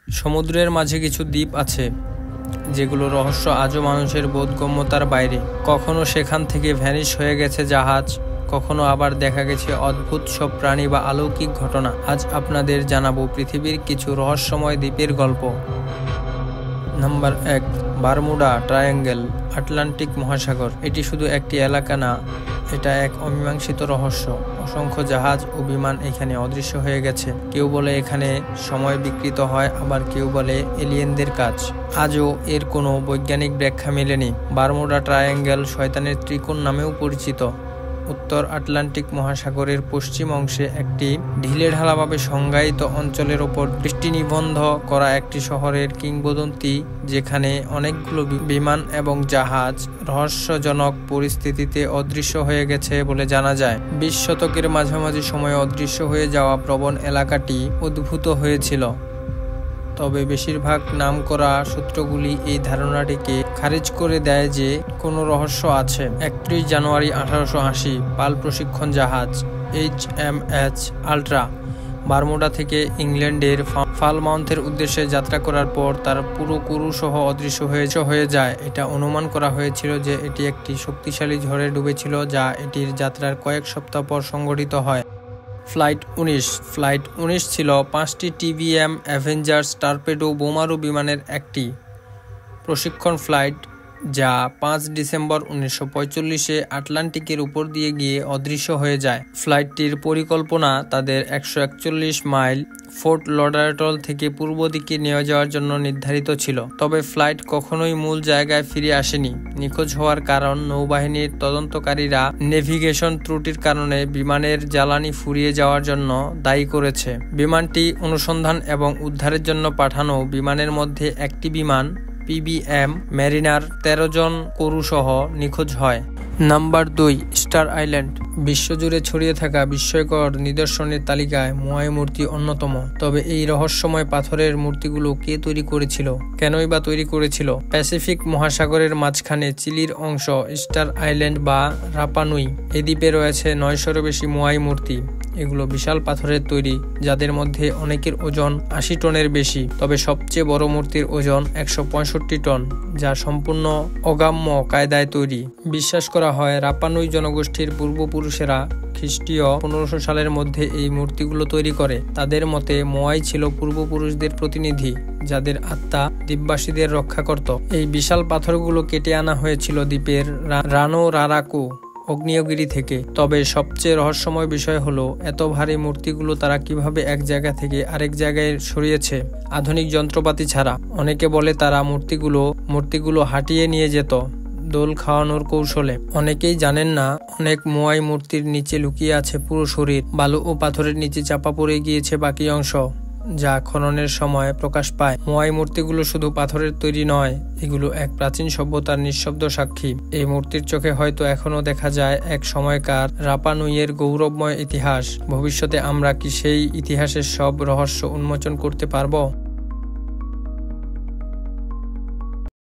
সমুদ্রের মাঝে কিছু দ্বীপ আছে যেগুলো রহস্য আজও মানুষের বোধগম্যতার বাইরে। কখনো সেখান থেকে ভ্যানিশ হয়ে গেছে জাহাজ, কখনো আবার দেখা গেছে অদ্ভুত সব প্রাণী বা অলৌকিক ঘটনা। আজ আপনাদের জানাবো পৃথিবীর কিছু রহস্যময় দ্বীপের গল্প। নাম্বার 1, বারমুডা ট্রায়াঙ্গেল, আটলান্টিক মহাসাগর। এটি শুধু একটি এলাকা না, এটা এক অমীমাংসিত রহস্য। অসংখ্য জাহাজ ও বিমান এখানে অদৃশ্য হয়ে গেছে। কেউ বলে এখানে সময় বিকৃত হয়, আবার কেউ বলে এলিয়েনদের কাজ। আজও এর কোনো বৈজ্ঞানিক ব্যাখ্যা মেলেনি। বারমুডা ট্রায়াঙ্গেল শয়তানের ত্রিকোণ নামেও পরিচিত। উত্তর আটলান্টিক মহাসাগরের পশ্চিম অংশে একটি ঢিলেঢালাভাবে সংজ্ঞায়িত অঞ্চলের ওপর দৃষ্টিনিবদ্ধ করা একটি শহরের কিংবদন্তি, যেখানে অনেকগুলো বিমান এবং জাহাজ রহস্যজনক পরিস্থিতিতে অদৃশ্য হয়ে গেছে বলে জানা যায়। 20 শতকের মাঝামাঝি সময়ে অদৃশ্য হয়ে যাওয়া প্রবণ এলাকাটি উদ্ভূত হয়েছিল, তবে বেশিরভাগ নামকরা সূত্রগুলি এই ধারণাটিকে খারিজ করে দেয় যে কোনো রহস্য আছে। 31 জানুয়ারি 1880 পাল প্রশিক্ষণ জাহাজ HMS আল্ট্রা বারমুডা থেকে ইংল্যান্ডের ফালমাউথের উদ্দেশ্যে যাত্রা করার পর তার পুরো ক্রু সহ অদৃশ্য হয়ে যায়। এটা অনুমান করা হয়েছিল যে এটি একটি শক্তিশালী ঝড়ে ডুবেছিল, যা এটির যাত্রার কয়েক সপ্তাহ পর সংঘটিত হয়। ফ্লাইট 19 ছিল 5টি TBM অ্যাভেঞ্জার্স টর্পেডো বোমারু বিমানের একটি প্রশিক্ষণ ফ্লাইট, যা 5 ডিসেম্বর 1945-এ আটলান্টিকের উপর দিয়ে গিয়ে অদৃশ্য হয়ে যায়। ফ্লাইটটির পরিকল্পনা তাদের 141 মাইল ফোর্ট লডারটল থেকে পূর্ব দিকে নিয়ে যাওয়ার জন্য নির্ধারিত ছিল, তবে ফ্লাইট কখনোই মূল জায়গায় ফিরে আসেনি। নিখোঁজ হওয়ার কারণ নৌবাহিনীর তদন্তকারীরা নেভিগেশন ত্রুটির কারণে বিমানের জ্বালানি ফুরিয়ে যাওয়ার জন্য দায়ী করেছে। বিমানটি অনুসন্ধান এবং উদ্ধারের জন্য পাঠানো বিমানের মধ্যে একটি বিমান PBM ম্যারিনার 13 জন ক্রু সহ নিখোঁজ হয়। Number 2, star island. বিশ্বজুড়ে ছড়িয়ে থাকা বিস্ময়কর নিদর্শনের তালিকায় মোয়াই মূর্তি অন্যতম। তবে এই রহস্যময় পাথরের মূর্তিগুলো কে তৈরি করেছিল, কেনই বা তৈরি করেছিল? প্যাসিফিক মহাসাগরের মাঝখানে চিলির অংশ স্টার আইল্যান্ড বা রাপানুই, এই দ্বীপে রয়েছে 900-এরও বেশি মোয়াই মূর্তি। এগুলো বিশাল পাথরের তৈরি, যাদের মধ্যে অনেকের ওজন 80 টনের বেশি। তবে সবচেয়ে বড় মূর্তির ওজন 165 টন, যা সম্পূর্ণ অগাম্য কায়দায় তৈরি। বিশ্বাস করা হয় রাপানুই জনগোষ্ঠীর পূর্বপুরুষেরা খ্রিস্টীয় 1500 সালের মধ্যে এই মূর্তিগুলো তৈরি করে। তাদের মতে মোয়াই ছিল পূর্বপুরুষদের প্রতিনিধি, যাদের আত্মা দ্বীপবাসীদের রক্ষা করত। এই বিশাল পাথরগুলো কেটে আনা হয়েছিল দ্বীপের রানো রারাকু আগ্নেয়গিরি থেকে। তবে সবচেয়ে রহস্যময় বিষয় হলো এত ভারী মূর্তিগুলো তারা কিভাবে এক জায়গা থেকে আরেক জায়গায় সরিয়েছে আধুনিক যন্ত্রপাতি ছাড়া। অনেকে বলে তারা মূর্তিগুলো হাঁটিয়ে নিয়ে যেত দোল খাওয়ানোর কৌশলে। অনেকেই জানেন না অনেক মোয়াই মূর্তির নিচে লুকিয়ে আছে পুরো শরীর। বালু ও পাথরের নিচে চাপা পড়ে গিয়েছে বাকি অংশ, যা খননের সময় প্রকাশ পায়। মোয়াই মূর্তিগুলো শুধু পাথরের তৈরি নয়, এগুলো এক প্রাচীন সভ্যতার নিঃশব্দ সাক্ষী। এই মূর্তির চোখে হয়তো এখনো দেখা যায় এক সময়কার রাপানুইয়ের গৌরবময় ইতিহাস। ভবিষ্যতে আমরা কি সেই ইতিহাসের সব রহস্য উন্মোচন করতে পারবো?